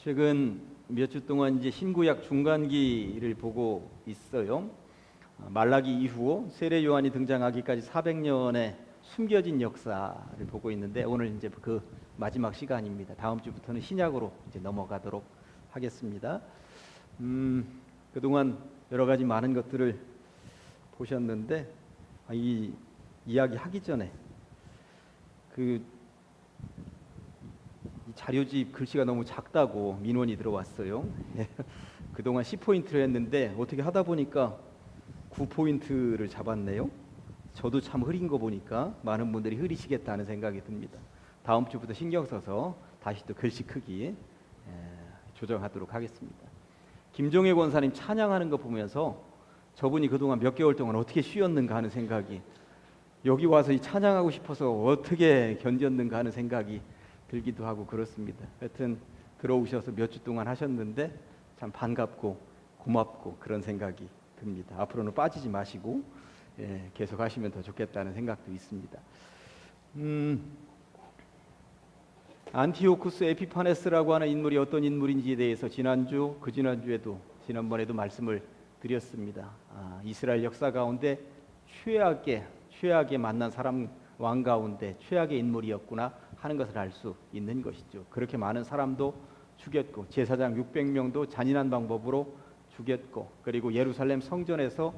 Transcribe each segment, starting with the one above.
최근 몇 주 동안 이제 신구약 중간기를 보고 있어요. 말라기 이후 세례 요한이 등장하기까지 400년의 숨겨진 역사를 보고 있는데 오늘 이제 그 마지막 시간입니다. 다음 주부터는 신약으로 이제 넘어가도록 하겠습니다. 그동안 여러 가지 많은 것들을 보셨는데 이 이야기 하기 전에 이 자료집 글씨가 너무 작다고 민원이 들어왔어요. 그동안 10포인트를 했는데 어떻게 하다 보니까 9포인트를 잡았네요. 저도 참 흐린 거 보니까 많은 분들이 흐리시겠다는 생각이 듭니다. 다음 주부터 신경 써서 다시 또 글씨 크기 조정하도록 하겠습니다. 김종혜 권사님 찬양하는 거 보면서 저분이 그동안 몇 개월 동안 어떻게 쉬었는가 하는 생각이, 여기 와서 이 찬양하고 싶어서 어떻게 견뎠는가 하는 생각이 들기도 하고 그렇습니다. 하여튼 들어오셔서 몇 주 동안 하셨는데 참 반갑고 고맙고 그런 생각이 듭니다. 앞으로는 빠지지 마시고 계속 하시면 더 좋겠다는 생각도 있습니다. 안티오쿠스 에피파네스라고 하는 인물이 어떤 인물인지에 대해서 지난주, 그 지난주에도 지난번에도 말씀을 드렸습니다. 이스라엘 역사 가운데 최악에 만난 사람 왕 가운데 최악의 인물이었구나 하는 것을 알 수 있는 것이죠. 그렇게 많은 사람도 죽였고 제사장 600명도 잔인한 방법으로 죽였고, 그리고 예루살렘 성전에서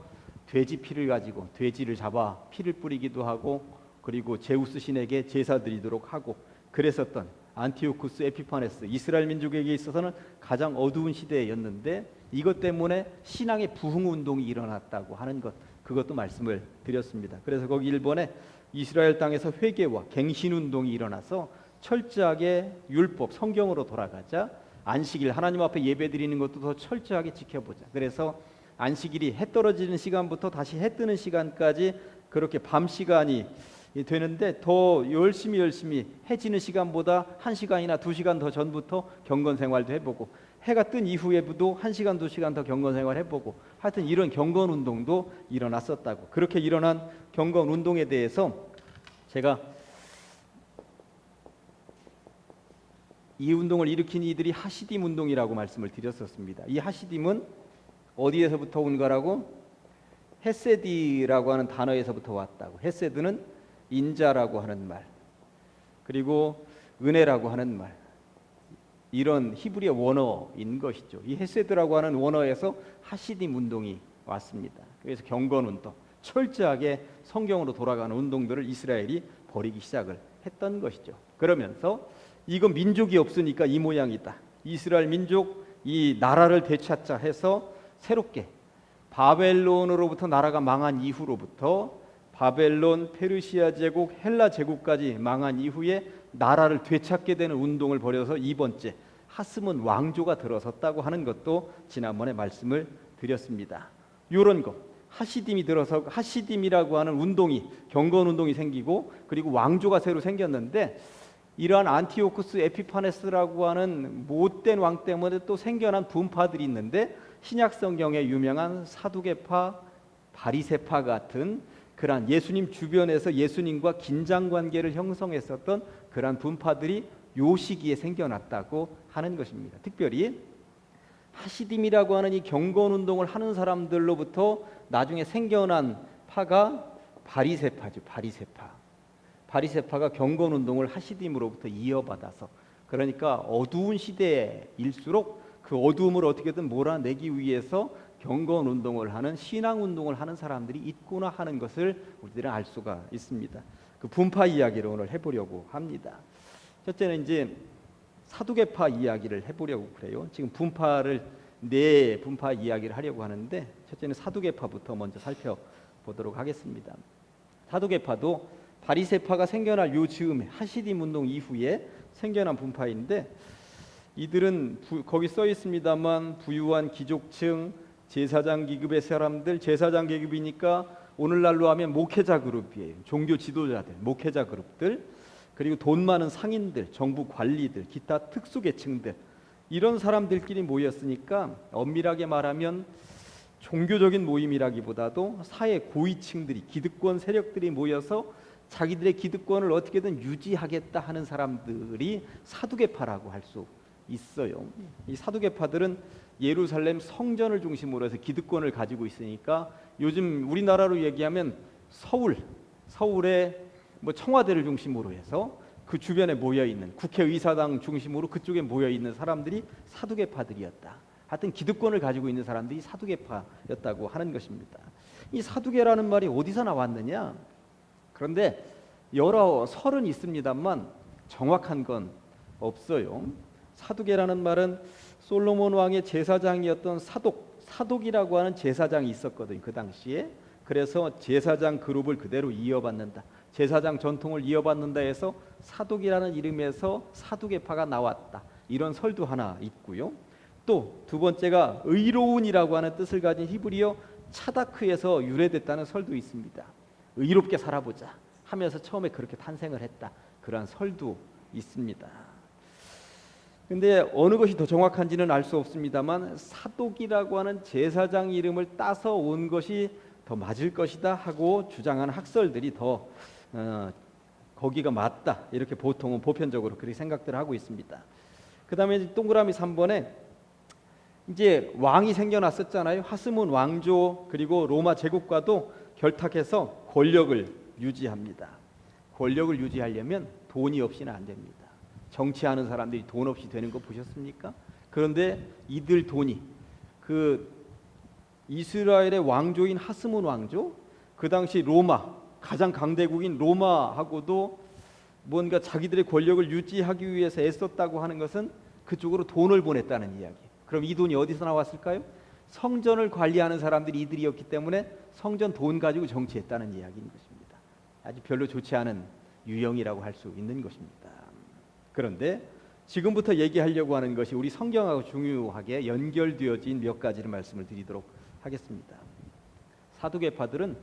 돼지 피를 가지고 돼지를 잡아 피를 뿌리기도 하고, 그리고 제우스 신에게 제사 드리도록 하고 그랬었던 안티오쿠스 에피파네스, 이스라엘 민족에게 있어서는 가장 어두운 시대였는데 이것 때문에 신앙의 부흥 운동이 일어났다고 하는 것, 그것도 말씀을 드렸습니다. 그래서 거기 일본에 이스라엘 땅에서 회개와 갱신 운동이 일어나서 철저하게 율법, 성경으로 돌아가자, 안식일 하나님 앞에 예배드리는 것도 더 철저하게 지켜보자. 그래서 안식일이 해 떨어지는 시간부터 다시 해 뜨는 시간까지 그렇게 밤 시간이 되는데 더 열심히 해 지는 시간보다 1시간이나 2시간 더 전부터 경건 생활도 해보고, 해가 뜬 이후에도 1시간 2시간 더 경건 생활 해보고, 하여튼 이런 경건 운동도 일어났었다고. 그렇게 일어난 경건 운동에 대해서 제가 이 운동을 일으킨 이들이 하시딤 운동이라고 말씀을 드렸었습니다. 이 하시딤은 어디에서부터 온 거라고? 헤세디라고 하는 단어에서부터 왔다고. 헤세드는 인자라고 하는 말, 그리고 은혜라고 하는 말, 이런 히브리어 원어인 것이죠. 이 헤세드라고 하는 원어에서 하시딤 운동이 왔습니다. 그래서 경건 운동, 철저하게 성경으로 돌아가는 운동들을 이스라엘이 벌이기 시작을 했던 것이죠. 그러면서 이건 민족이 없으니까 이 모양이다, 이스라엘 민족 이 나라를 되찾자 해서 새롭게 바벨론으로부터 나라가 망한 이후로부터 바벨론, 페르시아 제국, 헬라 제국까지 망한 이후에 나라를 되찾게 되는 운동을 벌여서 이번째 하스몬 왕조가 들어섰다고 하는 것도 지난번에 말씀을 드렸습니다. 이런 것, 하시딤이 들어서 하시딤이라고 하는 운동이, 경건 운동이 생기고, 그리고 왕조가 새로 생겼는데 이러한 안티오쿠스 에피파네스라고 하는 못된 왕 때문에 또 생겨난 분파들이 있는데, 신약 성경에 유명한 사두개파, 바리새파 같은 그러한 예수님 주변에서 예수님과 긴장 관계를 형성했었던 그러한 분파들이 요 시기에 생겨났다고 하는 것입니다. 특별히 하시딤이라고 하는 이 경건 운동을 하는 사람들로부터 나중에 생겨난 파가 바리새파죠. 바리새파가 경건 운동을 하시딤으로부터 이어받아서, 그러니까 어두운 시대일수록 그 어두움을 어떻게든 몰아내기 위해서 경건 운동을 하는, 신앙 운동을 하는 사람들이 있구나 하는 것을 우리들은 알 수가 있습니다. 그 분파 이야기를 오늘 해보려고 합니다. 첫째는 이제 사두개파 이야기를 해보려고 그래요. 지금 네 분파 이야기를 하려고 하는데, 첫째는 사두개파부터 먼저 살펴보도록 하겠습니다. 사두개파도 바리새파가 생겨날 요 즈음에 하시딤 운동 이후에 생겨난 분파인데, 이들은 거기 써 있습니다만 부유한 귀족층, 제사장 계급의 사람들, 제사장 계급이니까 오늘날로 하면 목회자 그룹이에요. 종교 지도자들, 목회자 그룹들, 그리고 돈 많은 상인들, 정부 관리들, 기타 특수계층들, 이런 사람들끼리 모였으니까 엄밀하게 말하면 종교적인 모임이라기보다도 사회 고위층들이, 기득권 세력들이 모여서 자기들의 기득권을 어떻게든 유지하겠다 하는 사람들이 사두개파라고 할 수 있어요. 이 사두개파들은 예루살렘 성전을 중심으로 해서 기득권을 가지고 있으니까 요즘 우리나라로 얘기하면 서울의 뭐 청와대를 중심으로 해서 그 주변에 모여 있는 국회의사당 중심으로 그쪽에 모여 있는 사람들이 사두개파들이었다. 하여튼 기득권을 가지고 있는 사람들이 사두개파였다고 하는 것입니다. 이 사두개라는 말이 어디서 나왔느냐? 그런데 여러 설은 있습니다만 정확한 건 없어요. 사두개라는 말은 솔로몬 왕의 제사장이었던 사독이라고 하는 제사장이 있었거든요. 그 당시에. 그래서 제사장 그룹을 그대로 이어받는다. 제사장 전통을 이어받는다 해서 사독이라는 이름에서 사두개파가 나왔다. 이런 설도 하나 있고요. 또 두 번째가 의로운이라고 하는 뜻을 가진 히브리어 차다크에서 유래됐다는 설도 있습니다. 의롭게 살아보자 하면서 처음에 그렇게 탄생을 했다. 그러한 설도 있습니다. 근데 어느 것이 더 정확한지는 알 수 없습니다만 사독이라고 하는 제사장 이름을 따서 온 것이 더 맞을 것이다 하고 주장하는 학설들이 더 거기가 맞다 이렇게 보통은 보편적으로 그렇게 생각들 하고 있습니다. 그 다음에 동그라미 3번에 이제 왕이 생겨났었잖아요. 하스몬 왕조 그리고 로마 제국과도 결탁해서 권력을 유지합니다. 권력을 유지하려면 돈이 없이는 안 됩니다. 정치하는 사람들이 돈 없이 되는 거 보셨습니까? 그런데 이들 돈이 그 이스라엘의 왕조인 하스몬 왕조, 그 당시 로마 가장 강대국인 로마하고도 뭔가 자기들의 권력을 유지하기 위해서 애썼다고 하는 것은 그쪽으로 돈을 보냈다는 이야기. 그럼 이 돈이 어디서 나왔을까요? 성전을 관리하는 사람들이 이들이었기 때문에 성전 돈 가지고 정치했다는 이야기인 것입니다. 아주 별로 좋지 않은 유형이라고 할 수 있는 것입니다. 그런데 지금부터 얘기하려고 하는 것이 우리 성경하고 중요하게 연결되어진 몇 가지를 말씀을 드리도록 하겠습니다. 사두개파들은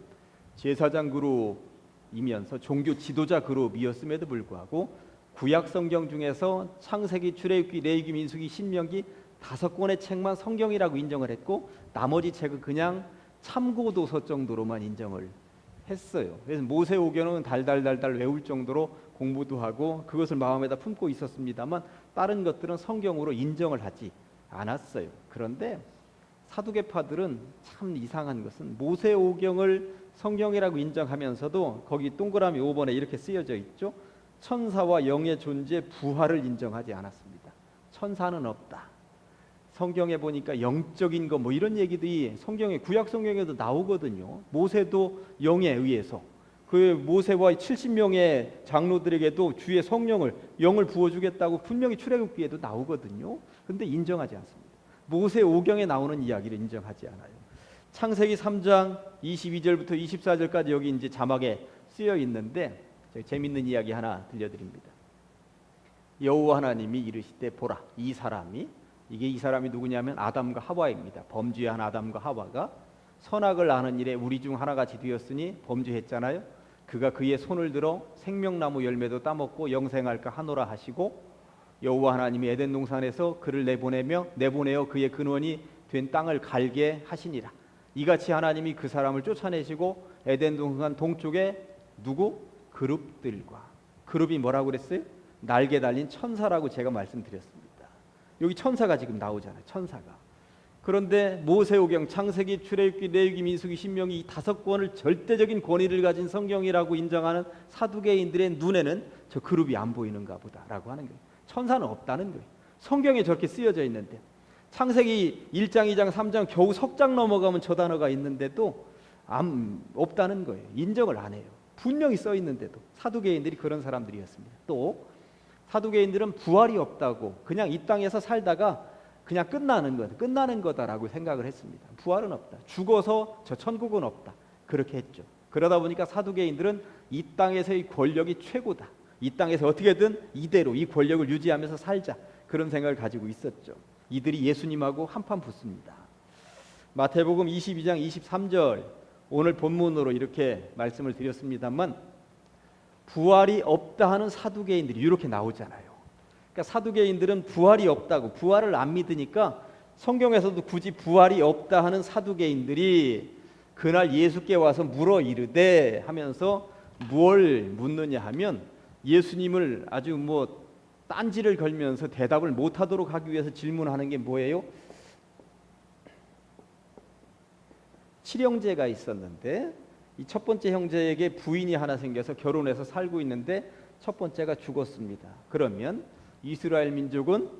제사장 그룹이면서 종교 지도자 그룹이었음에도 불구하고 구약 성경 중에서 창세기, 출애굽기, 레위기, 민수기, 신명기 5권의 책만 성경이라고 인정을 했고 나머지 책은 그냥 참고 도서 정도로만 인정을 했어요. 그래서 모세오경은 달달달달 외울 정도로 공부도 하고 그것을 마음에다 품고 있었습니다만 다른 것들은 성경으로 인정을 하지 않았어요. 그런데 사두개파들은 참 이상한 것은 모세오경을 성경이라고 인정하면서도 거기 동그라미 5번에 이렇게 쓰여져 있죠. 천사와 영의 존재, 부활을 인정하지 않았습니다. 천사는 없다. 성경에 보니까 영적인 거 뭐 이런 얘기들이 성경에 구약 성경에도 나오거든요. 모세도 영에 의해서 그 모세와 70명의 장로들에게도 주의 성령을 영을 부어주겠다고 분명히 출애굽기에도 나오거든요. 그런데 인정하지 않습니다. 모세오경에 나오는 이야기를 인정하지 않아요. 창세기 3장 22절부터 24절까지 여기 이제 자막에 쓰여 있는데 재밌는 이야기 하나 들려드립니다. 여호와 하나님이 이르시되 보라 이 사람이 누구냐면 아담과 하와입니다. 범죄한 아담과 하와가 선악을 아는 일에 우리 중 하나같이 되었으니 범죄했잖아요. 그가 그의 손을 들어 생명나무 열매도 따먹고 영생할까 하노라 하시고 여호와 하나님이 에덴 동산에서 그를 내보내어 그의 근원이 된 땅을 갈게 하시니라. 이같이 하나님이 그 사람을 쫓아내시고 에덴 동산 동쪽에 누구? 그룹이 뭐라고 그랬어요? 날개 달린 천사라고 제가 말씀드렸습니다. 여기 천사가 지금 나오잖아요. 천사가. 그런데 모세오경, 창세기, 출애굽기, 레위기, 민수기, 신명기 이 5권을 절대적인 권위를 가진 성경이라고 인정하는 사두개인들의 눈에는 저 그룹이 안 보이는가 보다라고 하는 거예요. 천사는 없다는 거예요. 성경에 저렇게 쓰여져 있는데 창세기 1장, 2장, 3장 겨우 석장 넘어가면 저 단어가 있는데도 없다는 거예요. 인정을 안 해요. 분명히 써 있는데도 사두개인들이 그런 사람들이었습니다. 또 사두개인들은 부활이 없다고 그냥 이 땅에서 살다가 그냥 끝나는 거다라고 생각을 했습니다. 부활은 없다. 죽어서 저 천국은 없다. 그렇게 했죠. 그러다 보니까 사두개인들은 이 땅에서의 권력이 최고다. 이 땅에서 어떻게든 이대로 이 권력을 유지하면서 살자. 그런 생각을 가지고 있었죠. 이들이 예수님하고 한판 붙습니다. 마태복음 22장 23절 오늘 본문으로 이렇게 말씀을 드렸습니다만 부활이 없다 하는 사두개인들이 이렇게 나오잖아요. 그러니까 사두개인들은 부활이 없다고 부활을 안 믿으니까 성경에서도 굳이 부활이 없다 하는 사두개인들이 그날 예수께 와서 물어 이르되 하면서 뭘 묻느냐 하면 예수님을 아주 딴지를 걸면서 대답을 못하도록 하기 위해서 질문하는 게 뭐예요? 7형제가 있었는데 이 첫 번째 형제에게 부인이 하나 생겨서 결혼해서 살고 있는데 첫 번째가 죽었습니다. 그러면 이스라엘 민족은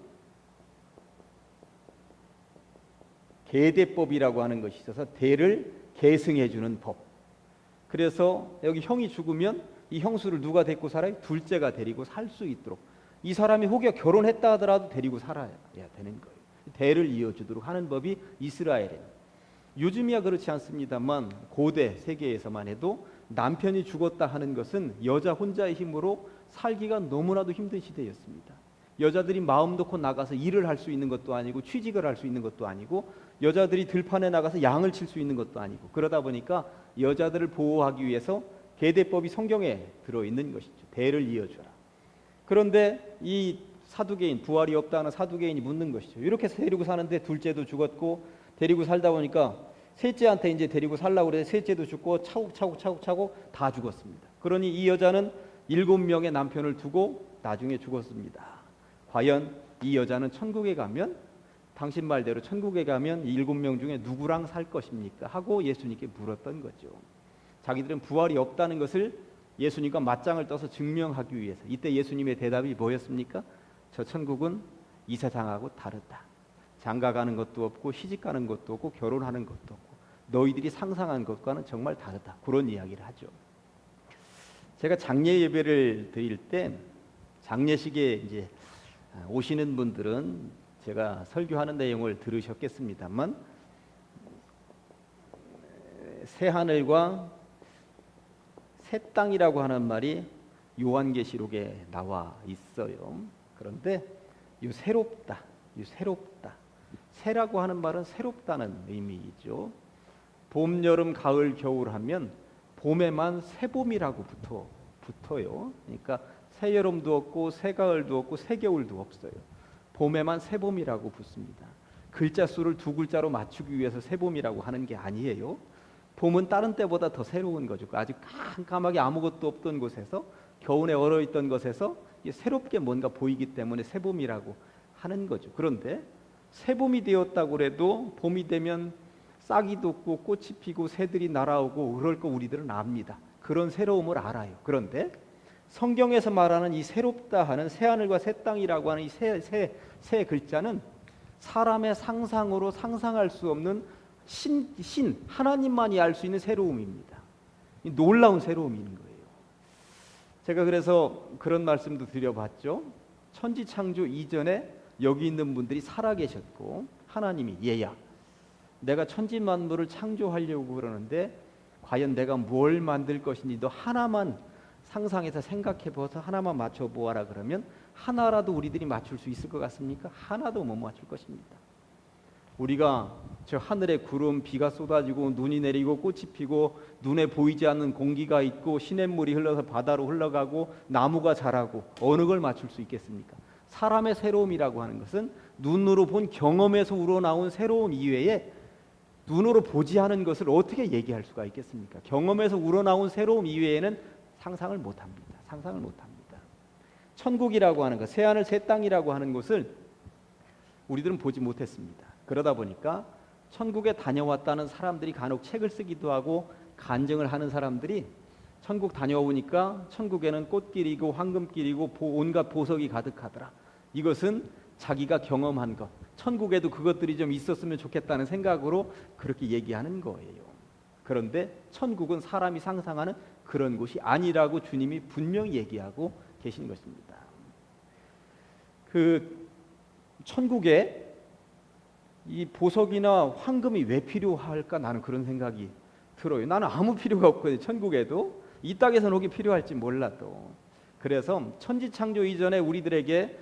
계대법이라고 하는 것이 있어서 대를 계승해 주는 법. 그래서 여기 형이 죽으면 이 형수를 누가 데리고 살아요? 둘째가 데리고 살 수 있도록. 이 사람이 혹여 결혼했다 하더라도 데리고 살아야 되는 거예요. 대를 이어주도록 하는 법이 이스라엘이에요. 요즘이야 그렇지 않습니다만 고대 세계에서만 해도 남편이 죽었다 하는 것은 여자 혼자의 힘으로 살기가 너무나도 힘든 시대였습니다. 여자들이 마음 놓고 나가서 일을 할 수 있는 것도 아니고 취직을 할 수 있는 것도 아니고 여자들이 들판에 나가서 양을 칠 수 있는 것도 아니고 그러다 보니까 여자들을 보호하기 위해서 계대법이 성경에 들어있는 것이죠. 대를 이어주라. 그런데 이 사두개인, 부활이 없다는 사두개인이 묻는 것이죠. 이렇게 데리고 사는데 둘째도 죽었고 데리고 살다 보니까 셋째한테 이제 데리고 살라고 그래. 셋째도 죽고 차곡차곡 다 죽었습니다. 그러니 이 여자는 7명의 남편을 두고 나중에 죽었습니다. 과연 이 여자는 천국에 가면 당신 말대로 천국에 가면 7명 중에 누구랑 살 것입니까? 하고 예수님께 물었던 거죠. 자기들은 부활이 없다는 것을 예수님과 맞짱을 떠서 증명하기 위해서. 이때 예수님의 대답이 뭐였습니까? 저 천국은 이 세상하고 다르다. 장가가는 것도 없고 시집가는 것도 없고 결혼하는 것도 없고 너희들이 상상한 것과는 정말 다르다. 그런 이야기를 하죠. 제가 장례 예배를 드릴 때 장례식에 이제 오시는 분들은 제가 설교하는 내용을 들으셨겠습니다만 새 하늘과 새 땅이라고 하는 말이 요한계시록에 나와 있어요. 그런데 이 새롭다, 새라고 하는 말은 새롭다는 의미이죠. 봄, 여름, 가을, 겨울 하면 봄에만 새봄이라고 붙어요. 그러니까 새 여름도 없고 새 가을도 없고 새 겨울도 없어요. 봄에만 새봄이라고 붙습니다. 글자 수를 2글자로 맞추기 위해서 새봄이라고 하는 게 아니에요. 봄은 다른 때보다 더 새로운 거죠. 아주 깜깜하게 아무것도 없던 곳에서 겨울에 얼어있던 것에서 새롭게 뭔가 보이기 때문에 새봄이라고 하는 거죠. 그런데 새봄이 되었다고 해도 봄이 되면 싹이 돋고 꽃이 피고 새들이 날아오고 그럴 거 우리들은 압니다. 그런 새로움을 알아요. 그런데 성경에서 말하는 이 새롭다 하는 새하늘과 새 땅이라고 하는 이 새 글자는 사람의 상상으로 상상할 수 없는 신 하나님만이 알 수 있는 새로움입니다. 놀라운 새로움인 거예요. 제가 그래서 그런 말씀도 드려봤죠. 천지창조 이전에 여기 있는 분들이 살아계셨고 하나님이 얘야 내가 천지만물을 창조하려고 그러는데 과연 내가 뭘 만들 것인지 너 하나만 상상해서 생각해봐서 하나만 맞춰보아라 그러면 하나라도 우리들이 맞출 수 있을 것 같습니까? 하나도 못 맞출 것입니다. 우리가 저 하늘에 구름, 비가 쏟아지고 눈이 내리고 꽃이 피고 눈에 보이지 않는 공기가 있고 시냇물이 흘러서 바다로 흘러가고 나무가 자라고 어느 걸 맞출 수 있겠습니까? 사람의 새로움이라고 하는 것은 눈으로 본 경험에서 우러나온 새로움 이외에 눈으로 보지 않은 것을 어떻게 얘기할 수가 있겠습니까? 경험에서 우러나온 새로움 이외에는 상상을 못합니다. 상상을 못합니다. 천국이라고 하는 것, 새하늘 새 땅이라고 하는 것을 우리들은 보지 못했습니다. 그러다 보니까 천국에 다녀왔다는 사람들이 간혹 책을 쓰기도 하고 간증을 하는 사람들이 천국 다녀오니까 천국에는 꽃길이고 황금길이고 온갖 보석이 가득하더라. 이것은 자기가 경험한 것, 천국에도 그것들이 좀 있었으면 좋겠다는 생각으로 그렇게 얘기하는 거예요. 그런데 천국은 사람이 상상하는 그런 곳이 아니라고 주님이 분명히 얘기하고 계신 것입니다. 그 천국에 이 보석이나 황금이 왜 필요할까? 나는 그런 생각이 들어요. 나는 아무 필요가 없거든요. 천국에도 이 땅에서는 오기 필요할지 몰라도. 그래서 천지창조 이전에 우리들에게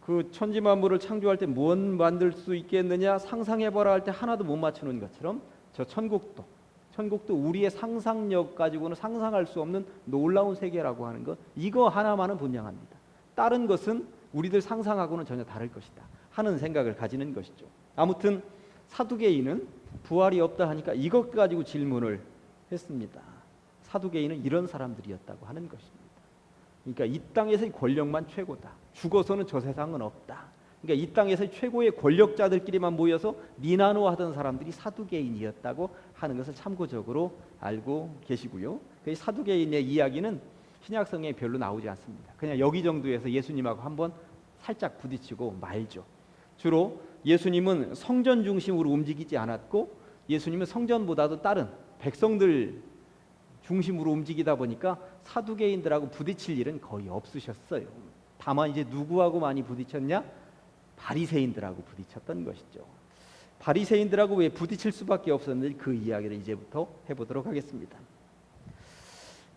그 천지만물을 창조할 때 무엇 만들 수 있겠느냐 상상해봐라 할 때 하나도 못 맞추는 것처럼 저 천국도 우리의 상상력 가지고는 상상할 수 없는 놀라운 세계라고 하는 것, 이거 하나만은 분명합니다. 다른 것은 우리들 상상하고는 전혀 다를 것이다 하는 생각을 가지는 것이죠. 아무튼 사두개인은 부활이 없다 하니까 이것 가지고 질문을 했습니다. 사두개인은 이런 사람들이었다고 하는 것입니다. 그러니까 이 땅에서의 권력만 최고다. 죽어서는 저 세상은 없다. 그러니까 이 땅에서 최고의 권력자들끼리만 모여서 니나노하던 사람들이 사두개인이었다고 하는 것을 참고적으로 알고 계시고요. 그 사두개인의 이야기는 신약 성경에 별로 나오지 않습니다. 그냥 여기 정도에서 예수님하고 한번 살짝 부딪히고 말죠. 주로 예수님은 성전 중심으로 움직이지 않았고 예수님은 성전보다도 다른 백성들 중심으로 움직이다 보니까 사두개인들하고 부딪힐 일은 거의 없으셨어요. 다만 이제 누구하고 많이 부딪혔냐? 바리새인들하고 부딪혔던 것이죠. 바리새인들하고 왜 부딪힐 수밖에 없었는지 그 이야기를 이제부터 해보도록 하겠습니다.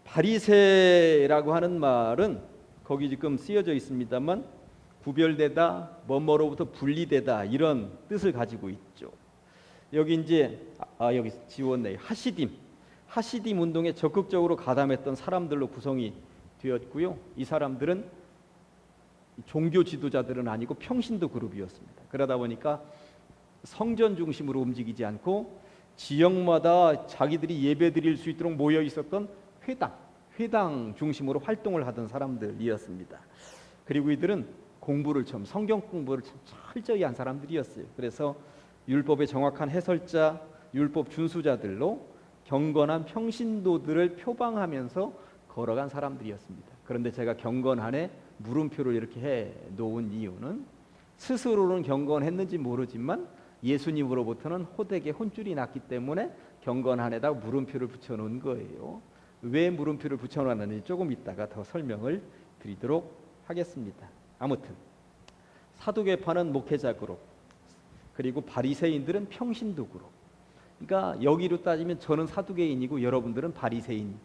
바리새라고 하는 말은 거기 지금 쓰여져 있습니다만 구별되다, 뭐뭐로부터 분리되다 이런 뜻을 가지고 있죠. 여기 이제 여기 지웠네요. 하시딤 운동에 적극적으로 가담했던 사람들로 구성이 되었고요. 이 사람들은 종교 지도자들은 아니고 평신도 그룹이었습니다. 그러다 보니까 성전 중심으로 움직이지 않고 지역마다 자기들이 예배 드릴 수 있도록 모여 있었던 회당 중심으로 활동을 하던 사람들이었습니다. 그리고 이들은 성경 공부를 참 철저히 한 사람들이었어요. 그래서 율법의 정확한 해설자, 율법 준수자들로 경건한 평신도들을 표방하면서 걸어간 사람들이었습니다. 그런데 제가 경건한에 물음표를 이렇게 해 놓은 이유는 스스로는 경건했는지 모르지만 예수님으로부터는 호되게 혼쭐이 났기 때문에 경건한에다 물음표를 붙여놓은 거예요. 왜 물음표를 붙여놨는지 조금 이따가 더 설명을 드리도록 하겠습니다. 아무튼 사두개파는 목회자 그룹, 그리고 바리새인들은 평신도 그룹. 그러니까 여기로 따지면 저는 사두개인이고 여러분들은 바리새인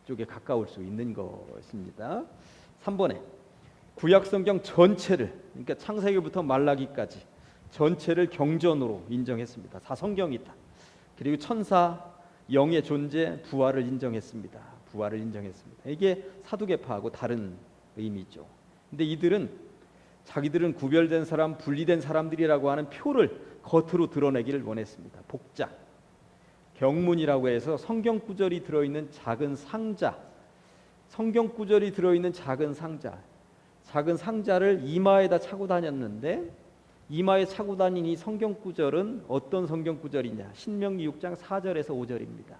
쪽에 가까울 수 있는 것입니다. 3번에 구약성경 전체를, 그러니까 창세기부터 말라기까지 전체를 경전으로 인정했습니다. 다 성경이다. 그리고 천사, 영의 존재, 부활을 인정했습니다. 이게 사두개파하고 다른 의미죠. 근데 이들은 자기들은 구별된 사람, 분리된 사람들이라고 하는 표를 겉으로 드러내기를 원했습니다. 복장, 경문이라고 해서 성경 구절이 들어있는 작은 상자, 작은 상자를 이마에다 차고 다녔는데, 이마에 차고 다닌 이 성경 구절은 어떤 성경 구절이냐? 신명기 6장 4절에서 5절입니다.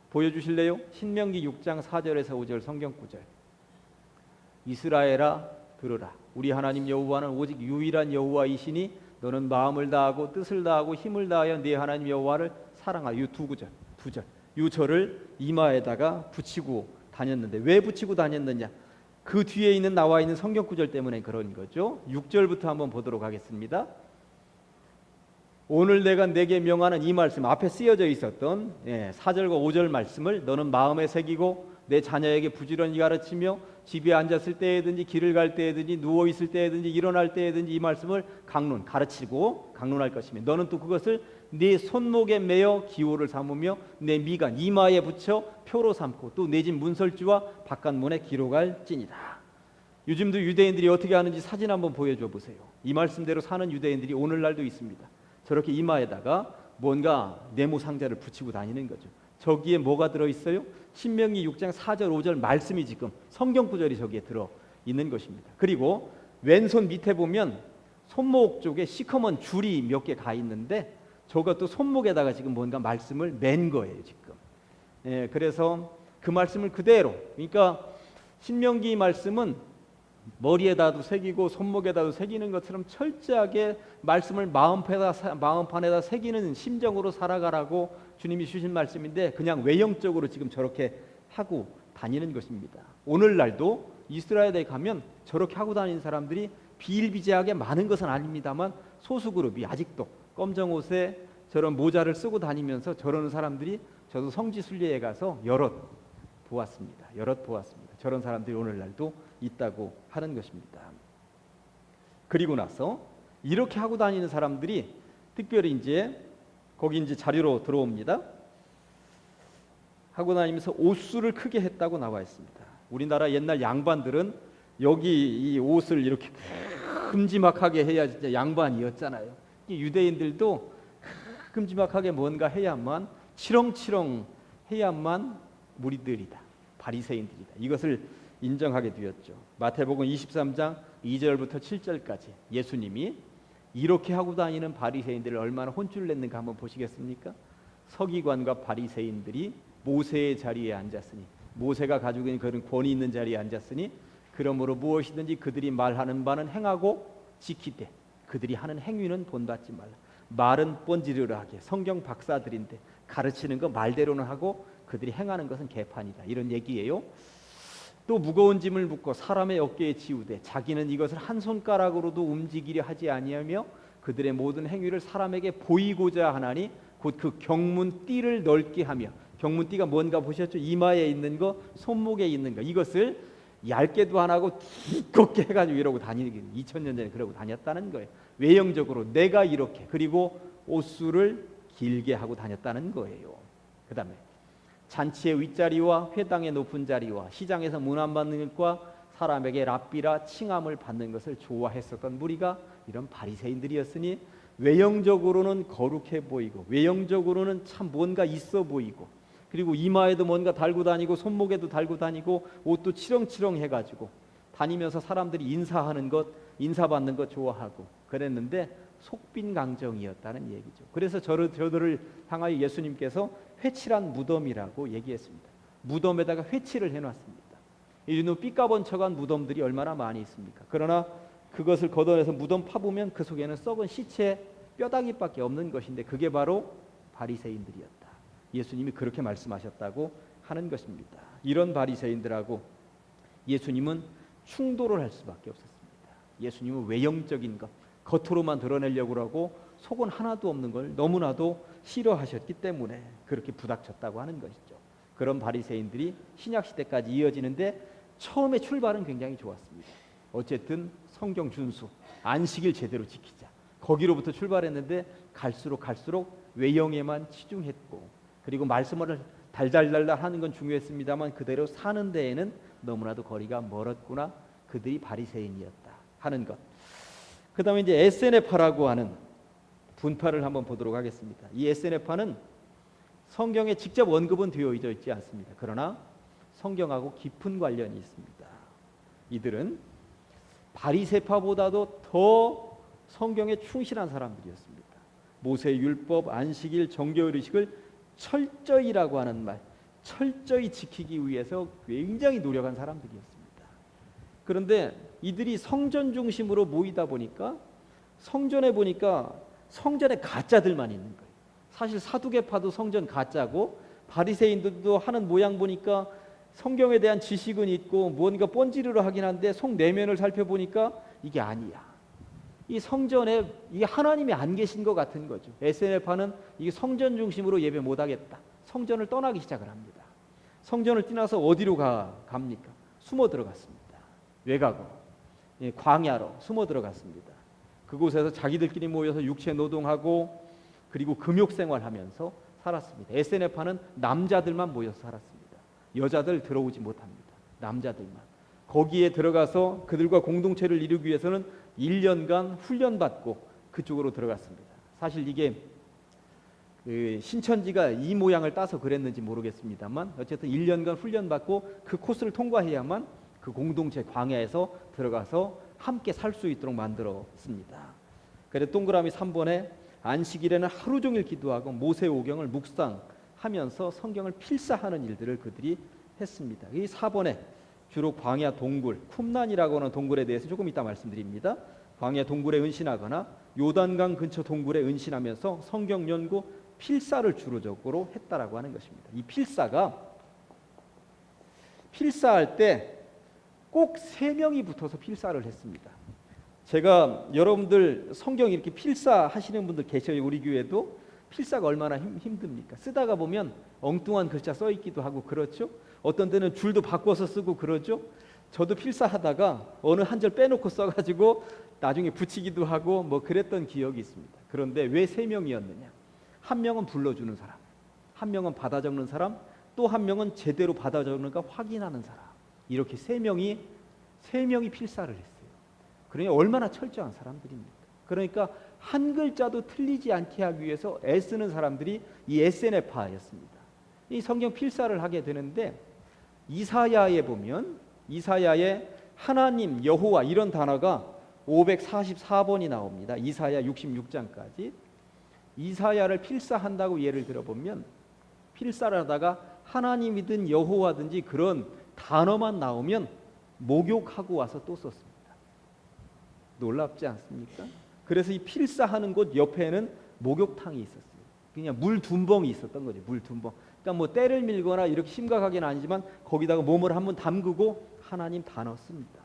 보여주실래요? 신명기 6장 4절에서 5절 성경 구절. 이스라엘아 들으라. 우리 하나님 여호와는 오직 유일한 여호와이시니 너는 마음을 다하고 뜻을 다하고 힘을 다하여 네 하나님 여호와를 사랑하여. 이 두 절. 이 절을 이마에다가 붙이고 다녔는데 왜 붙이고 다녔느냐? 그 뒤에 나와 있는 성경 구절 때문에 그런 거죠. 6절부터 한번 보도록 하겠습니다. 오늘 내가 내게 명하는 이 말씀, 앞에 쓰여져 있었던 4절과 5절 말씀을 너는 마음에 새기고 내 자녀에게 부지런히 가르치며 집에 앉았을 때에든지 길을 갈 때에든지 누워 있을 때에든지 일어날 때에든지 이 말씀을 가르치고 강론할 것이며 너는 또 그것을 네 손목에 매어 기호를 삼으며 내 미간 이마에 붙여 표로 삼고 또 내 집 문설주와 바깥문에 기록할지니라. 요즘도 유대인들이 어떻게 하는지 사진 한번 보여줘 보세요. 이 말씀대로 사는 유대인들이 오늘날도 있습니다. 저렇게 이마에다가 뭔가 네모 상자를 붙이고 다니는 거죠. 저기에 뭐가 들어있어요? 신명기 6장 4절 5절 말씀이 지금 성경 구절이 저기에 들어있는 것입니다. 그리고 왼손 밑에 보면 손목 쪽에 시커먼 줄이 몇 개 가 있는데 저것도 손목에다가 지금 뭔가 말씀을 맨 거예요 지금. 그래서 그 말씀을 그대로, 그러니까 신명기 말씀은 머리에다도 새기고 손목에다도 새기는 것처럼 철저하게 말씀을 마음판에다 새기는 심정으로 살아가라고 주님이 주신 말씀인데 그냥 외형적으로 지금 저렇게 하고 다니는 것입니다. 오늘날도 이스라엘에 가면 저렇게 하고 다니는 사람들이 비일비재하게 많은 것은 아닙니다만 소수그룹이 아직도 검정 옷에 저런 모자를 쓰고 다니면서 저러는 사람들이 저도 성지순례에 가서 여럿 보았습니다. 저런 사람들이 오늘날도 있다고 하는 것입니다. 그리고 나서 이렇게 하고 다니는 사람들이 특별히 이제 거기 이제 자료로 들어옵니다. 하고 다니면서 옷수를 크게 했다고 나와 있습니다. 우리나라 옛날 양반들은 여기 이 옷을 이렇게 큼지막하게 해야 진짜 양반이었잖아요. 유대인들도 큼지막하게 뭔가 해야만 치렁치렁 해야만 무리들이다, 바리새인들이다. 이것을 인정하게 되었죠. 마태복음 23장 2절부터 7절까지 예수님이 이렇게 하고 다니는 바리새인들을 얼마나 혼쭐 냈는가 한번 보시겠습니까? 서기관과 바리새인들이 모세의 자리에 앉았으니, 모세가 가지고 있는 그런 권위 있는 자리에 앉았으니 그러므로 무엇이든지 그들이 말하는 바는 행하고 지키되 그들이 하는 행위는 본받지 말라. 말은 뻔지르르 하게, 성경 박사들인데 가르치는 거 말대로는 하고 그들이 행하는 것은 개판이다, 이런 얘기예요. 또 무거운 짐을 묻고 사람의 어깨에 지우되 자기는 이것을 한 손가락으로도 움직이려 하지 아니하며 그들의 모든 행위를 사람에게 보이고자 하나니 곧 그 경문띠를 넓게 하며, 경문띠가 뭔가 보셨죠? 이마에 있는 거, 손목에 있는 거, 이것을 얇게도 안 하고 두껍게 해가지고 이러고 다니는, 2000년 전에 그러고 다녔다는 거예요. 외형적으로 내가 이렇게, 그리고 옷수를 길게 하고 다녔다는 거예요. 그 다음에 잔치의 윗자리와 회당의 높은 자리와 시장에서 문안 받는 것과 사람에게 랍비라 칭함을 받는 것을 좋아했었던 무리가 이런 바리새인들이었으니 외형적으로는 거룩해 보이고 외형적으로는 참 뭔가 있어 보이고, 그리고 이마에도 뭔가 달고 다니고 손목에도 달고 다니고 옷도 치렁치렁 해가지고 다니면서 사람들이 인사하는 것, 인사받는 것 좋아하고 그랬는데 속빈강정이었다는 얘기죠. 그래서 저들을 향하여 예수님께서 회칠한 무덤이라고 얘기했습니다. 무덤에다가 회칠을 해놨습니다. 이런 삐까번쩍한 무덤들이 얼마나 많이 있습니까? 그러나 그것을 걷어내서 무덤 파보면 그 속에는 썩은 시체 뼈다귀밖에 없는 것인데 그게 바로 바리새인들이었다. 예수님이 그렇게 말씀하셨다고 하는 것입니다. 이런 바리새인들하고 예수님은 충돌을 할 수밖에 없었습니다. 예수님은 외형적인 것, 겉으로만 드러내려고 하고 속은 하나도 없는 걸 너무나도 싫어하셨기 때문에 그렇게 부닥쳤다고 하는 것이죠. 그런 바리새인들이 신약 시대까지 이어지는데 처음에 출발은 굉장히 좋았습니다. 어쨌든 성경 준수, 안식일 제대로 지키자, 거기로부터 출발했는데 갈수록 외형에만 치중했고, 그리고 말씀을 달달달달 하는 건 중요했습니다만 그대로 사는 데에는 너무나도 거리가 멀었구나, 그들이 바리새인이었다 하는 것. 그 다음에 이제 에세네파라고 하는 분파를 한번 보도록 하겠습니다. 이 에세네파는 성경에 직접 언급은 되어 있지 않습니다. 그러나 성경하고 깊은 관련이 있습니다. 이들은 바리새파보다도 더 성경에 충실한 사람들이었습니다. 모세의 율법, 안식일, 정결 의식을 철저히라고 하는 말, 철저히 지키기 위해서 굉장히 노력한 사람들이었습니다. 그런데 이들이 성전 중심으로 모이다 보니까 성전에 보니까 성전에 가짜들만 있는 거예요. 사실 사두개파도 성전 가짜고 바리새인들도 하는 모양 보니까 성경에 대한 지식은 있고 뭔가 뻔지르르 하긴 한데 속 내면을 살펴보니까 이게 아니야. 이 성전에 이게 하나님이 안 계신 것 같은 거죠. 에세네파는 이게 성전 중심으로 예배 못하겠다, 성전을 떠나기 시작을 합니다. 성전을 떠나서 어디로 갑니까? 숨어 들어갔습니다. 외곽으로, 광야로 숨어 들어갔습니다. 그곳에서 자기들끼리 모여서 육체 노동하고 그리고 금욕생활하면서 살았습니다. 에세네파는 남자들만 모여서 살았습니다. 여자들 들어오지 못합니다. 남자들만. 거기에 들어가서 그들과 공동체를 이루기 위해서는 1년간 훈련받고 그쪽으로 들어갔습니다. 사실 이게 신천지가 이 모양을 따서 그랬는지 모르겠습니다만 어쨌든 1년간 훈련받고 그 코스를 통과해야만 그 공동체 광야에서 들어가서 함께 살 수 있도록 만들었습니다. 그래서 동그라미 3번에 안식일에는 하루 종일 기도하고 모세오경을 묵상하면서 성경을 필사하는 일들을 그들이 했습니다. 이 4번에 주로 광야 동굴, 쿰란이라고 하는 동굴에 대해서 조금 이따 말씀드립니다. 광야 동굴에 은신하거나 요단강 근처 동굴에 은신하면서 성경 연구, 필사를 주로적으로 했다라고 하는 것입니다. 이 필사할 때 꼭 3명이 붙어서 필사를 했습니다. 제가 여러분들 성경 이렇게 필사하시는 분들 계셔요. 우리 교회도 필사가 얼마나 힘듭니까? 쓰다가 보면 엉뚱한 글자 써 있기도 하고 그렇죠. 어떤 때는 줄도 바꿔서 쓰고 그러죠. 저도 필사하다가 어느 한 절 빼놓고 써가지고 나중에 붙이기도 하고 뭐 그랬던 기억이 있습니다. 그런데 왜 3명이었느냐? 한 명은 불러주는 사람, 한 명은 받아 적는 사람, 또 한 명은 제대로 받아 적는가 확인하는 사람, 이렇게 3명이 필사를 했어요. 그러니 얼마나 철저한 사람들입니까? 그러니까 한 글자도 틀리지 않게 하기 위해서 애쓰는 사람들이 이 에세네파였습니다. 이 성경 필사를 하게 되는데 이사야에 보면 이사야에 하나님, 여호와 이런 단어가 544번이 나옵니다. 이사야 66장까지. 이사야를 필사한다고 예를 들어보면 필사를 하다가 하나님이든 여호와든지 그런 단어만 나오면 목욕하고 와서 또 썼습니다. 놀랍지 않습니까? 그래서 이 필사하는 곳 옆에는 목욕탕이 있었어요. 그냥 물 둔벙이 있었던 거죠. 물 둔벙. 그러니까 뭐 때를 밀거나 이렇게 심각하게는 아니지만 거기다가 몸을 한번 담그고 하나님 다 넣습니다.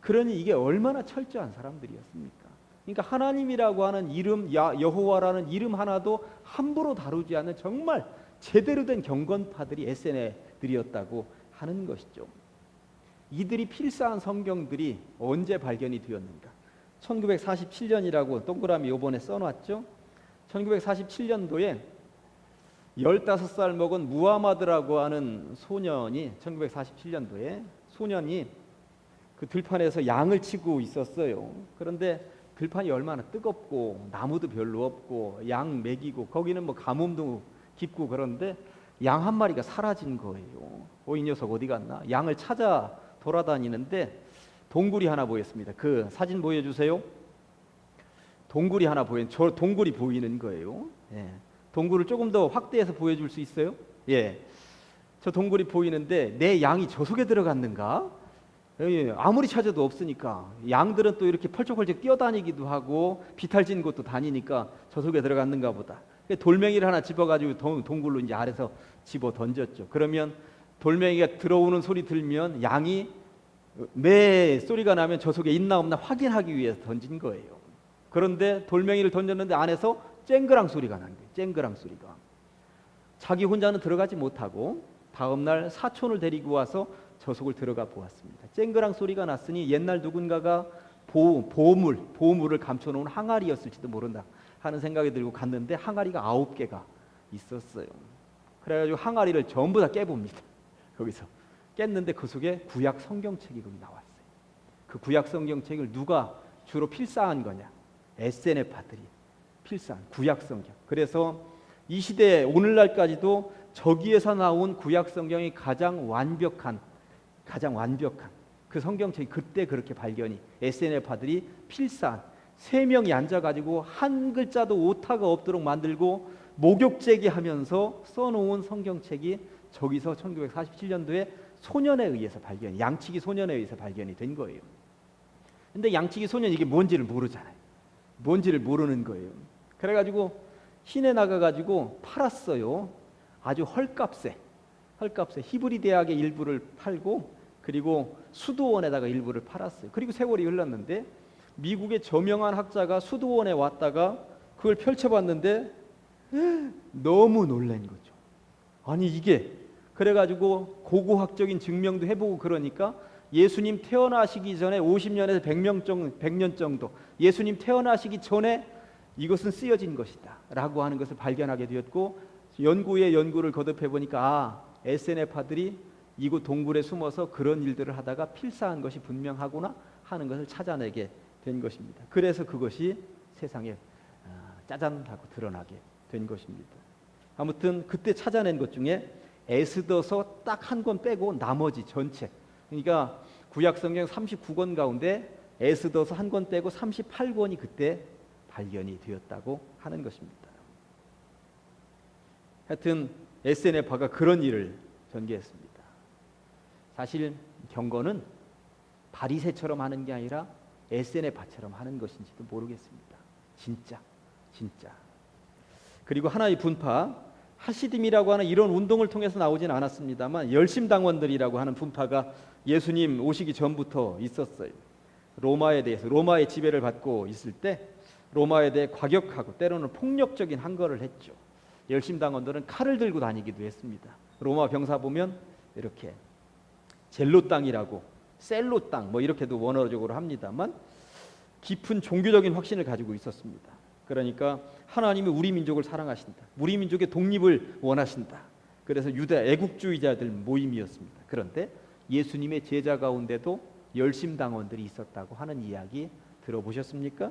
그러니 이게 얼마나 철저한 사람들이었습니까? 그러니까 하나님이라고 하는 이름, 여호와라는 이름 하나도 함부로 다루지 않는 정말 제대로 된 경건파들이 에세네들이었다고 하는 것이죠. 이들이 필사한 성경들이 언제 발견이 되었는가? 1947년이라고 동그라미 요번에 써놨죠. 1947년도에 15살 먹은 무하마드라고 하는 소년이 1947년도에 소년이 그 들판에서 양을 치고 있었어요. 그런데 들판이 얼마나 뜨겁고 나무도 별로 없고 양 먹이고 거기는 뭐 가뭄도 깊고 그런데 양 한 마리가 사라진 거예요. 이 녀석 어디 갔나? 양을 찾아 돌아다니는데 동굴이 하나 보였습니다. 그 사진 보여주세요. 동굴이 하나 저 동굴이 보이는 거예요. 예. 동굴을 조금 더 확대해서 보여줄 수 있어요? 예. 저 동굴이 보이는데 내 양이 저 속에 들어갔는가? 예. 아무리 찾아도 없으니까 양들은 또 이렇게 펄쩍펄쩍 뛰어다니기도 하고 비탈진 곳도 다니니까 저 속에 들어갔는가 보다. 돌멩이를 하나 집어가지고 동굴로 이제 아래서 집어 던졌죠. 그러면 돌멩이가 들어오는 소리 들면 양이 매 소리가 나면 저 속에 있나 없나 확인하기 위해서 던진 거예요. 그런데 돌멩이를 던졌는데 안에서 쨍그랑 소리가 난 거예요. 쨍그랑 소리가. 자기 혼자는 들어가지 못하고 다음날 사촌을 데리고 와서 저 속을 들어가 보았습니다. 쨍그랑 소리가 났으니 옛날 누군가가 보물을 감춰놓은 항아리였을지도 모른다 하는 생각이 들고 갔는데 항아리가 9개가 있었어요. 그래가지고 항아리를 전부 다 깨봅니다. 거기서 깼는데 그 속에 구약 성경책이 거기 나왔어요. 그 구약 성경책을 누가 주로 필사한 거냐? 에세네파들이 필사한 구약 성경. 그래서 이 시대 오늘날까지도 저기에서 나온 구약 성경이 가장 완벽한 그 성경책이 그때 그렇게 발견이 에세네파들이 필사한 3명이 앉아가지고 한 글자도 오타가 없도록 만들고 목욕제기 하면서 써놓은 성경책이 저기서 1947년도에 소년에 의해서 양치기 소년에 의해서 발견이 된 거예요. 근데 양치기 소년 이게 뭔지를 모르잖아요. 뭔지를 모르는 거예요. 그래가지고 시내 나가가지고 팔았어요. 아주 헐값에 히브리 대학의 일부를 팔고 그리고 수도원에다가 일부를 팔았어요. 그리고 세월이 흘렀는데 미국의 저명한 학자가 수도원에 왔다가 그걸 펼쳐봤는데 너무 놀란 거죠. 아니 이게 그래가지고 고고학적인 증명도 해보고 그러니까 예수님 태어나시기 전에 50년에서 100년 정도 예수님 태어나시기 전에 이것은 쓰여진 것이다 라고 하는 것을 발견하게 되었고 연구에 연구를 거듭해 보니까 에세네파들이 이곳 동굴에 숨어서 그런 일들을 하다가 필사한 것이 분명하구나 하는 것을 찾아내게 된 것입니다. 그래서 그것이 세상에 짜잔 하고 드러나게 된 것입니다. 아무튼 그때 찾아낸 것 중에 에스더서 딱 한 권 빼고 나머지 전체 그러니까 구약성경 39권 가운데 에스더서 한 권 빼고 38권이 그때 발견이 되었다고 하는 것입니다. 하여튼 에세네파가 그런 일을 전개했습니다. 사실 경건은 바리새처럼 하는 게 아니라 에세네파처럼 하는 것인지도 모르겠습니다. 진짜. 그리고 하나의 분파 하시딤이라고 하는 이런 운동을 통해서 나오진 않았습니다만 열심당원들이라고 하는 분파가 예수님 오시기 전부터 있었어요. 로마의 지배를 받고 있을 때 로마에 대해 과격하고 때로는 폭력적인 항거를 했죠. 열심당원들은 칼을 들고 다니기도 했습니다. 로마 병사 보면 이렇게 젤로 땅이라고 셀로 땅 뭐 이렇게도 원어적으로 합니다만 깊은 종교적인 확신을 가지고 있었습니다. 그러니까 하나님이 우리 민족을 사랑하신다. 우리 민족의 독립을 원하신다. 그래서 유대 애국주의자들 모임이었습니다. 그런데 예수님의 제자 가운데도 열심당원들이 있었다고 하는 이야기 들어보셨습니까?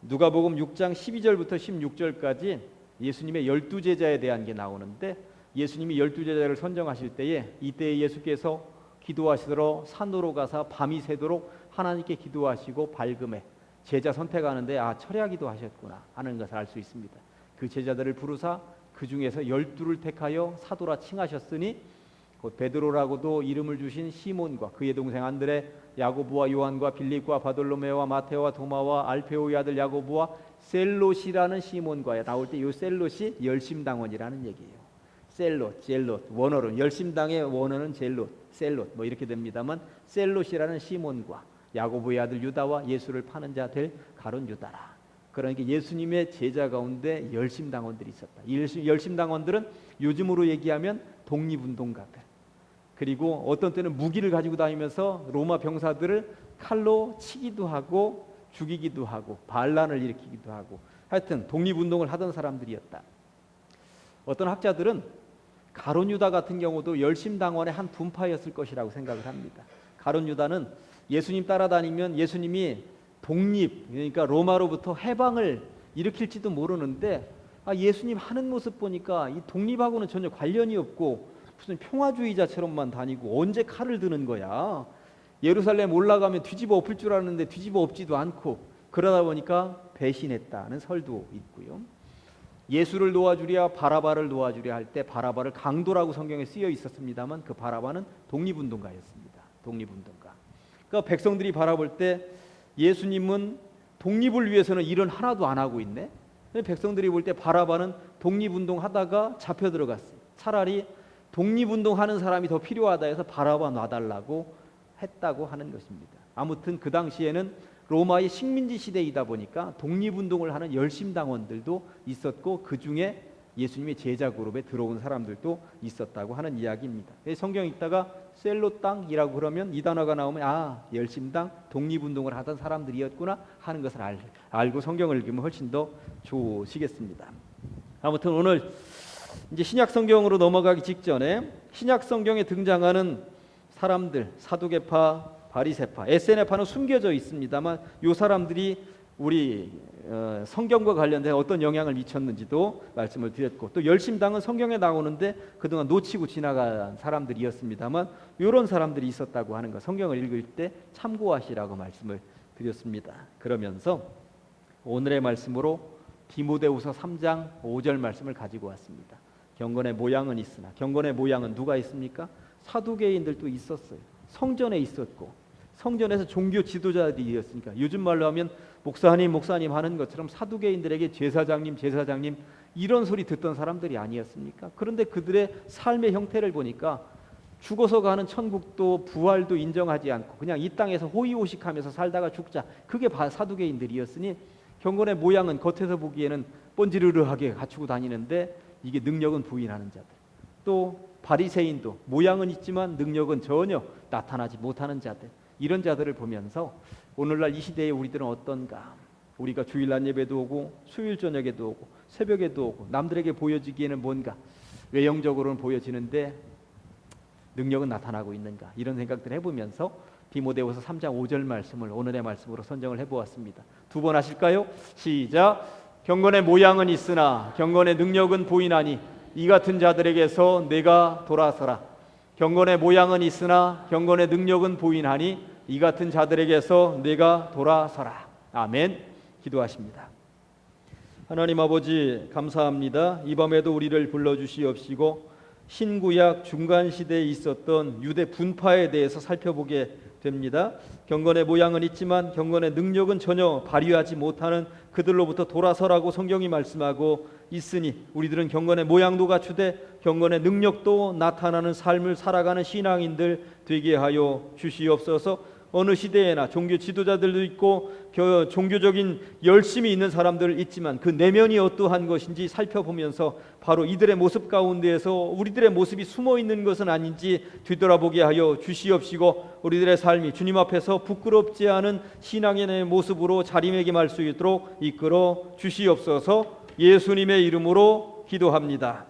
누가복음 6장 12절부터 16절까지 예수님의 12제자에 대한 게 나오는데 예수님이 12제자를 선정하실 때에 이때 예수께서 기도하시도록 산으로 가서 밤이 새도록 하나님께 기도하시고 밝음에 제자 선택하는데 철야기도 하셨구나 하는 것을 알 수 있습니다. 그 제자들을 부르사 그 중에서 12를 택하여 사도라 칭하셨으니 곧 베드로라고도 이름을 주신 시몬과 그의 동생 안드레, 야고보와 요한과 빌립과 바돌로메와 마테오와 도마와 알페오의 아들 야고보와 셀롯이라는 시몬과 나올 때 이 셀롯이 열심당원이라는 얘기예요. 셀롯, 젤롯, 원어로 열심당의 원어는 젤롯, 셀롯 뭐 이렇게 됩니다만 셀롯이라는 시몬과 야고보의 아들 유다와 예수를 파는 자 될 가룟 유다라. 그러니까 예수님의 제자 가운데 열심당원들이 있었다. 이 열심당원들은 요즘으로 얘기하면 독립운동가들. 그리고 어떤 때는 무기를 가지고 다니면서 로마 병사들을 칼로 치기도 하고 죽이기도 하고 반란을 일으키기도 하고 하여튼 독립운동을 하던 사람들이었다. 어떤 학자들은 가룟 유다 같은 경우도 열심당원의 한 분파였을 것이라고 생각을 합니다. 가룟 유다는 예수님 따라다니면 예수님이 독립, 그러니까 로마로부터 해방을 일으킬지도 모르는데 예수님 하는 모습 보니까 이 독립하고는 전혀 관련이 없고 무슨 평화주의자처럼만 다니고 언제 칼을 드는 거야. 예루살렘 올라가면 뒤집어 엎을 줄 알았는데 뒤집어 엎지도 않고 그러다 보니까 배신했다는 설도 있고요. 예수를 놓아주랴 바라바를 놓아주랴 할 때 바라바를 강도라고 성경에 쓰여 있었습니다만 그 바라바는 독립운동가였습니다. 독립운동가. 그러니까 백성들이 바라볼 때 예수님은 독립을 위해서는 일은 하나도 안 하고 있네. 백성들이 볼 때 바라바는 독립운동 하다가 잡혀 들어갔어요. 차라리 독립운동하는 사람이 더 필요하다 해서 바라바 놔달라고 했다고 하는 것입니다. 아무튼 그 당시에는 로마의 식민지 시대이다 보니까 독립운동을 하는 열심당원들도 있었고 그 중에 예수님의 제자 그룹에 들어온 사람들도 있었다고 하는 이야기입니다. 성경 읽다가 셀롯 땅이라고 그러면 이 단어가 나오면 열심당 독립운동을 하던 사람들이었구나 하는 것을 알고 성경을 읽으면 훨씬 더 좋으시겠습니다. 아무튼 오늘 이제 신약 성경으로 넘어가기 직전에 신약 성경에 등장하는 사람들 사두개파, 바리새파, 에세네파는 숨겨져 있습니다만 이 사람들이 우리 성경과 관련된 어떤 영향을 미쳤는지도 말씀을 드렸고 또 열심당은 성경에 나오는데 그동안 놓치고 지나간 사람들이었습니다만 이런 사람들이 있었다고 하는 것 성경을 읽을 때 참고하시라고 말씀을 드렸습니다. 그러면서 오늘의 말씀으로 디모데후서 3장 5절 말씀을 가지고 왔습니다. 경건의 모양은 있으나 경건의 모양은 누가 있습니까? 사두개인들도 있었어요. 성전에 있었고 성전에서 종교 지도자들이었으니까 요즘 말로 하면 목사님 하는 것처럼 사두개인들에게 제사장님 이런 소리 듣던 사람들이 아니었습니까? 그런데 그들의 삶의 형태를 보니까 죽어서 가는 천국도 부활도 인정하지 않고 그냥 이 땅에서 호의호식하면서 살다가 죽자 그게 사두개인들이었으니 경건의 모양은 겉에서 보기에는 번지르르하게 갖추고 다니는데 이게 능력은 부인하는 자들 또 바리새인도 모양은 있지만 능력은 전혀 나타나지 못하는 자들 이런 자들을 보면서 오늘날 이 시대에 우리들은 어떤가 우리가 주일날 예배도 오고 수요일 저녁에도 오고 새벽에도 오고 남들에게 보여지기에는 뭔가 외형적으로는 보여지는데 능력은 나타나고 있는가 이런 생각들을 해보면서 디모데후서 3장 5절 말씀을 오늘의 말씀으로 선정을 해보았습니다. 두 번 하실까요? 시작. 경건의 모양은 있으나 경건의 능력은 보이나니 이 같은 자들에게서 내가 돌아서라. 경건의 모양은 있으나 경건의 능력은 보이나니 이 같은 자들에게서 내가 돌아서라. 아멘. 기도하십니다. 하나님 아버지 감사합니다. 이 밤에도 우리를 불러주시옵시고 신구약 중간시대에 있었던 유대 분파에 대해서 살펴보게 됩니다. 경건의 모양은 있지만 경건의 능력은 전혀 발휘하지 못하는 그들로부터 돌아서라고 성경이 말씀하고 있으니 우리들은 경건의 모양도 갖추되 경건의 능력도 나타나는 삶을 살아가는 신앙인들 되게 하여 주시옵소서. 어느 시대에나 종교 지도자들도 있고 종교적인 열심이 있는 사람들 있지만 그 내면이 어떠한 것인지 살펴보면서 바로 이들의 모습 가운데에서 우리들의 모습이 숨어 있는 것은 아닌지 뒤돌아보게 하여 주시옵시고 우리들의 삶이 주님 앞에서 부끄럽지 않은 신앙인의 모습으로 자리매김할 수 있도록 이끌어 주시옵소서. 예수님의 이름으로 기도합니다.